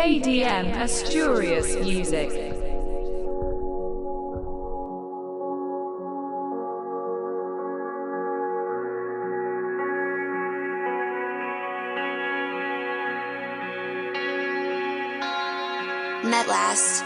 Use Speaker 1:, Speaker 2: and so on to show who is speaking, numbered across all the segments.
Speaker 1: KDM Asturias Music.
Speaker 2: Metlast.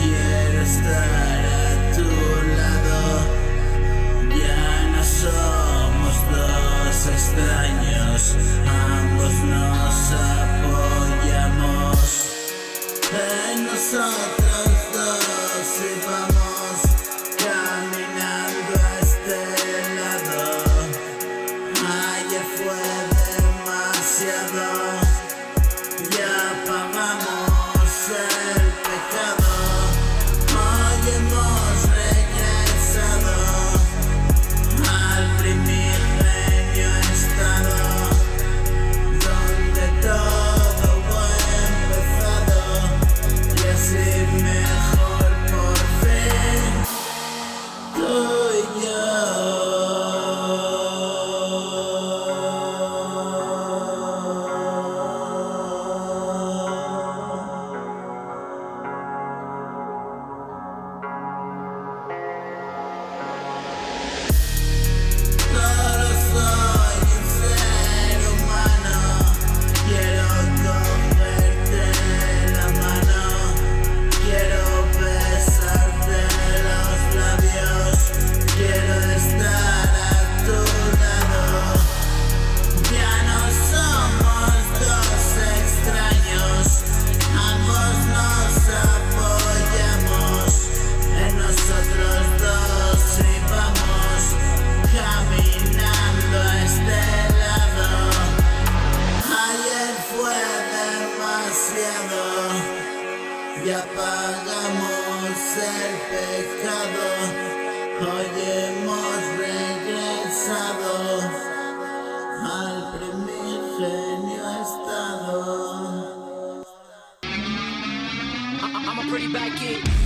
Speaker 3: Quiero estar a tu lado. Ya no somos dos extraños, ambos nos apoyamos en nosotros dos y vamos caminando a este lado. Ayer fue demasiado, ya pagamos el pecado. Hoy hemos regresado al primigenio estado, donde todo fue empezado, y así mejor por fin, tú y yo. Ya pagamos el pecado, hoy hemos regresado al primigenio estado.
Speaker 4: I'm a pretty bad kid.